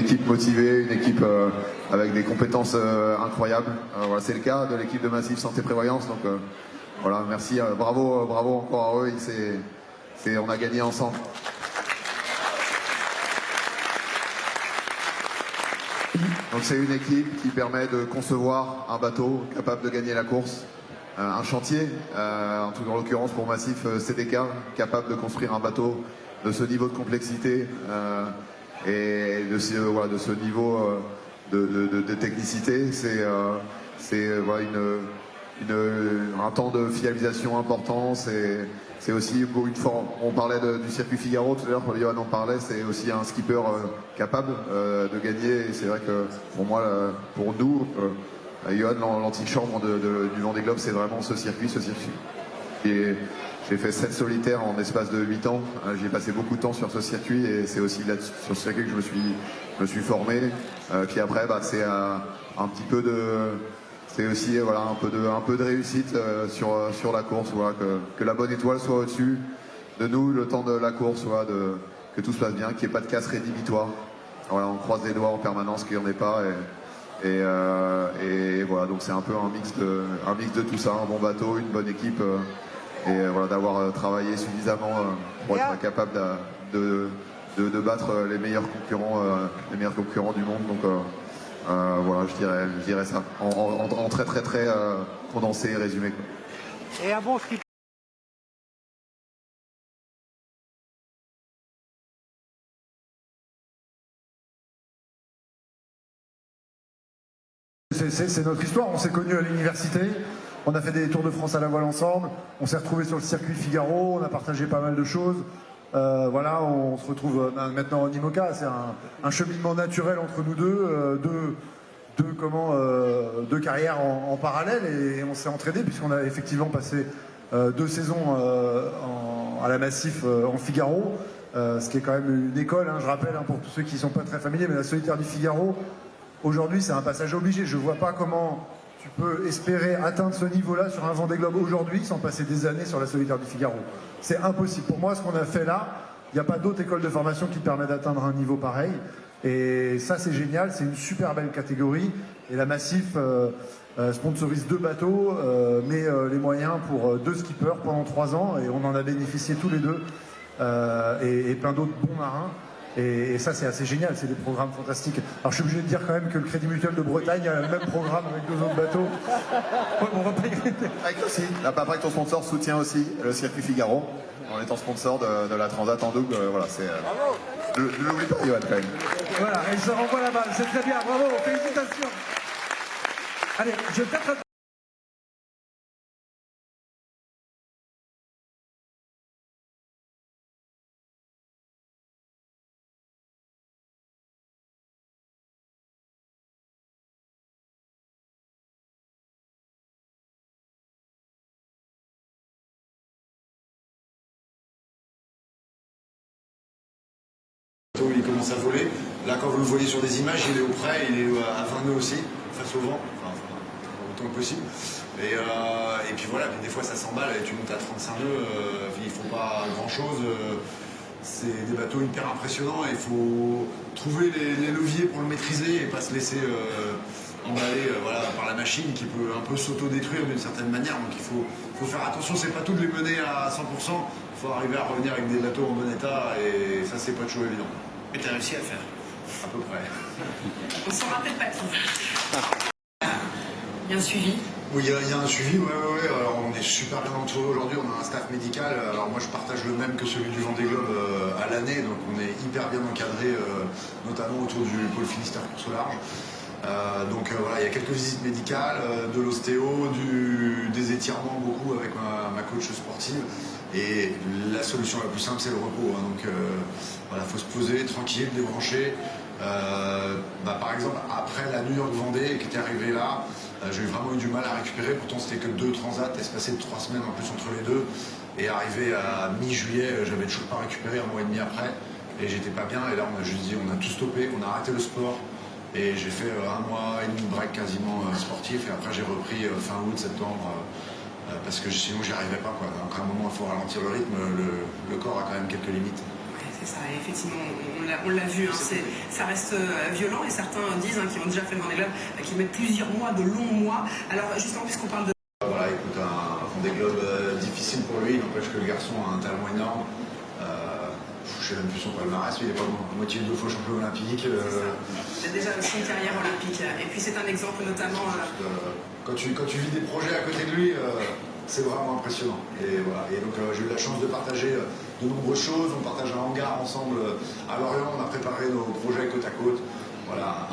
équipe motivée, une équipe avec des compétences incroyables. Voilà, c'est le cas de l'équipe de Massif Santé Prévoyance. Donc voilà, merci, bravo encore à eux. On a gagné ensemble. Donc c'est une équipe qui permet de concevoir un bateau capable de gagner la course, un chantier, en l'occurrence pour Massif CDK, capable de construire un bateau de ce niveau de complexité et de ce niveau de technicité. C'est voilà, un temps de fiabilisation important. C'est aussi une forme. On parlait du circuit Figaro tout à l'heure, Johan en parlait, c'est aussi un skipper capable de gagner. Et c'est vrai que pour moi, pour nous, Johan, l'antichambre du Vendée Globe, c'est vraiment ce circuit. Et j'ai fait 7 solitaires en espace de 8 ans. J'ai passé beaucoup de temps sur ce circuit et c'est aussi là sur ce circuit que je me suis formé. Puis après, c'est un petit peu de... C'est aussi voilà, un peu de réussite sur la course, voilà, que la bonne étoile soit au-dessus de nous le temps de la course, voilà, que tout se passe bien, qu'il n'y ait pas de casse rédhibitoire. Voilà, on croise les doigts en permanence qu'il n'y en ait pas. Et voilà, donc c'est un peu un mix de tout ça, un bon bateau, une bonne équipe, et voilà, d'avoir travaillé suffisamment pour être capable de battre les meilleurs concurrents du monde. Donc voilà, je dirais ça en très condensé et résumé, quoi. Et un bon skip. C'est notre histoire, on s'est connus à l'université, on a fait des Tours de France à la voile ensemble, on s'est retrouvés sur le circuit Figaro, on a partagé pas mal de choses. Voilà, on se retrouve maintenant en IMOCA, c'est un cheminement naturel entre nous deux carrières en parallèle, et on s'est entraînés puisqu'on a effectivement passé 2 saisons à la Massif en Figaro, ce qui est quand même une école, hein, je rappelle, hein, pour tous ceux qui ne sont pas très familiers, mais la solitaire du Figaro, aujourd'hui c'est un passage obligé. Je ne vois pas comment tu peux espérer atteindre ce niveau-là sur un Vendée Globe aujourd'hui sans passer des années sur la solitaire du Figaro. C'est impossible. Pour moi, ce qu'on a fait là, il n'y a pas d'autre école de formation qui permet d'atteindre un niveau pareil. Et ça, c'est génial, c'est une super belle catégorie. Et la Massif sponsorise 2 bateaux, met les moyens pour 2 skippers pendant 3 ans. Et on en a bénéficié tous les deux, et plein d'autres bons marins. Et ça, c'est assez génial, c'est des programmes fantastiques. Alors je suis obligé de dire quand même que le Crédit Mutuel de Bretagne a le même programme avec 2 autres bateaux. Ouais, on va pas y Avec aussi, la Paprec, ton sponsor, soutient aussi le circuit Figaro en étant sponsor de la Transat en double. Voilà, c'est... l'oublie pas, Johan, quand même. Voilà, et il se renvoie la balle, c'est très bien, bravo, félicitations. Allez, je vais peut-être... Il commence à voler. Là, quand vous le voyez sur des images, il est au près, il est à 20 nœuds aussi, face au vent, enfin, autant que possible. Et puis voilà, puis des fois ça s'emballe et tu montes à 35 nœuds, il ne faut pas grand-chose. C'est des bateaux hyper impressionnants et il faut trouver les leviers pour le maîtriser et pas se laisser emballer voilà, par la machine qui peut un peu s'auto-détruire d'une certaine manière. Donc il faut faire attention, c'est pas tout de les mener à 100%, il faut arriver à revenir avec des bateaux en bon état et ça c'est pas toujours évident. Mais tu as réussi à le faire. À peu près. On s'en rappelle pas tout. Il y a un suivi. Oui, il y a un suivi, ouais. Alors, on est super bien entouré aujourd'hui, on a un staff médical. Alors moi je partage le même que celui du Vendée Globe à l'année, donc on est hyper bien encadré, notamment autour du pôle Finistère course au large. Donc voilà, il y a quelques visites médicales, de l'ostéo, des étirements beaucoup avec ma coach sportive. Et la solution la plus simple, c'est le repos. Hein. Donc voilà, il faut se poser tranquille, débrancher. Par exemple, après la New York Vendée qui était arrivée là, j'ai vraiment eu du mal à récupérer. Pourtant, c'était que 2 transats, espacés de 3 semaines en plus entre les deux. Et arrivé à mi-juillet, j'avais toujours pas récupéré, 1 mois et demi après. Et j'étais pas bien. Et là, on a juste dit, on a tout stoppé, on a arrêté le sport. Et j'ai fait 1 mois et demi de break quasiment sportif. Et après, j'ai repris fin août, septembre. Parce que sinon j'y arrivais pas quoi. Donc à un moment il faut ralentir le rythme, le corps a quand même quelques limites. C'est ça, et effectivement, on l'a vu, hein, ça reste violent, et certains disent, hein, qui ont déjà fait le Vendée Globe, qu'ils mettent plusieurs mois, de longs mois. Alors justement, puisqu'on parle de... Voilà, écoute, un Vendée Globe difficile pour lui, n'empêche que le garçon a un talent énorme. Je sais même plus son palmarès, il est pas à moitié 2 fois champion olympique. Il a déjà son carrière olympique, et puis c'est un exemple notamment... Quand tu vis des projets à côté de lui, c'est vraiment impressionnant. Et voilà. Et donc j'ai eu la chance de partager de nombreuses choses. On partage un hangar ensemble à Lorient, on a préparé nos projets côte à côte. Voilà,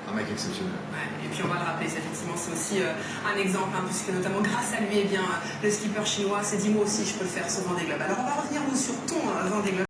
un mec exceptionnel. Ouais, et puis on va le rappeler, effectivement, c'est aussi un exemple, hein, puisque notamment grâce à lui, eh bien, le skipper chinois s'est dit moi aussi je peux le faire, ce Vendée Globe. Alors on va revenir nous sur ton Vendée Globe.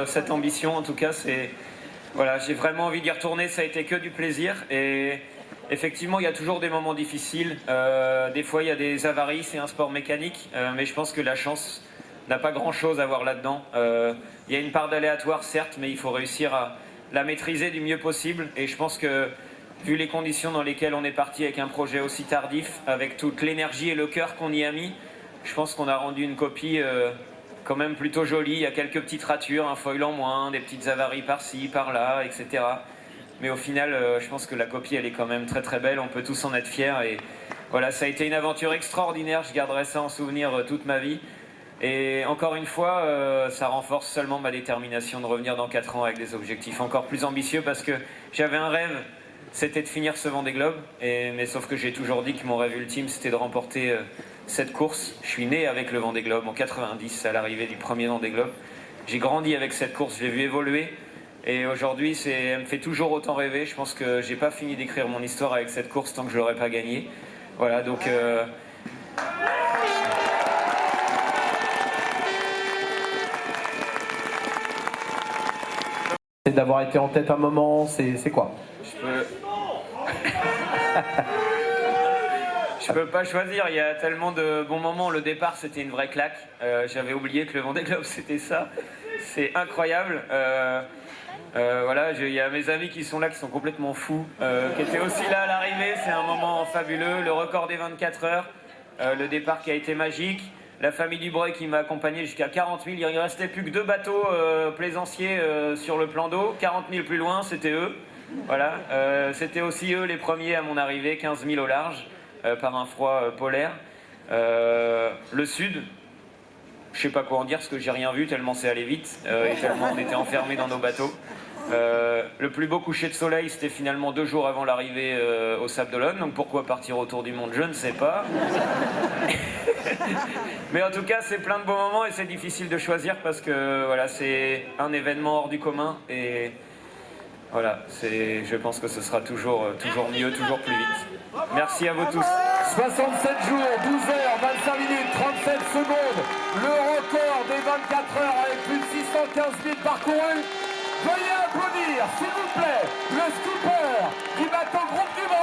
Cette ambition, en tout cas, c'est voilà, j'ai vraiment envie d'y retourner. Ça a été que du plaisir, et effectivement, il y a toujours des moments difficiles. Des fois, il y a des avaries. C'est un sport mécanique, mais je pense que la chance n'a pas grand-chose à voir là-dedans. Il y a une part d'aléatoire, certes, mais il faut réussir à la maîtriser du mieux possible. Et je pense que, vu les conditions dans lesquelles on est parti avec un projet aussi tardif, avec toute l'énergie et le cœur qu'on y a mis, je pense qu'on a rendu une copie quand même plutôt jolie. Il y a quelques petites ratures, un foil en moins, des petites avaries par-ci, par-là, etc. Mais au final, je pense que la copie, elle est quand même très très belle. On peut tous en être fiers. Et voilà, ça a été une aventure extraordinaire. Je garderai ça en souvenir toute ma vie. Et encore une fois, ça renforce seulement ma détermination de revenir dans 4 ans avec des objectifs encore plus ambitieux, parce que j'avais un rêve, c'était de finir ce Vendée Globe. Mais sauf que j'ai toujours dit que mon rêve ultime, c'était de remporter cette course. Je suis né avec le Vendée Globe en 90, à l'arrivée du premier Vendée Globe. J'ai grandi avec cette course, je l'ai vu évoluer. Et aujourd'hui, elle me fait toujours autant rêver. Je pense que j'ai pas fini d'écrire mon histoire avec cette course tant que je l'aurais pas gagnée. Voilà, donc... C'est d'avoir été en tête un moment, c'est quoi? Je peux pas choisir, il y a tellement de bons moments. Le départ, c'était une vraie claque. J'avais oublié que le Vendée Globe, c'était ça. C'est incroyable. Voilà, il y a mes amis qui sont là, qui sont complètement fous, qui étaient aussi là à l'arrivée. C'est un moment fabuleux. Le record des 24 heures, le départ qui a été magique. La famille Dubreuil qui m'a accompagné jusqu'à 40 000. Il ne restait plus que 2 bateaux plaisanciers sur le plan d'eau. 40 000 plus loin, c'était eux. Voilà. C'était aussi eux les premiers à mon arrivée, 15 000 au large, par un froid polaire. Le sud, je ne sais pas quoi en dire parce que j'ai rien vu tellement c'est allé vite et tellement on était enfermés dans nos bateaux. Le plus beau coucher de soleil, c'était finalement 2 jours avant l'arrivée au Sable d'Olonne. Donc pourquoi partir autour du monde, je ne sais pas. Mais en tout cas, c'est plein de beaux moments et c'est difficile de choisir parce que voilà, c'est un événement hors du commun. Et voilà, je pense que ce sera toujours mieux, toujours plus vite. Merci à vous tous. 67 jours, 12 heures, 25 minutes, 37 secondes. Le record des 24 heures avec plus de 615 000 parcourus. Veuillez applaudir, s'il vous plaît, le skipper du bateau Groupe du Monde.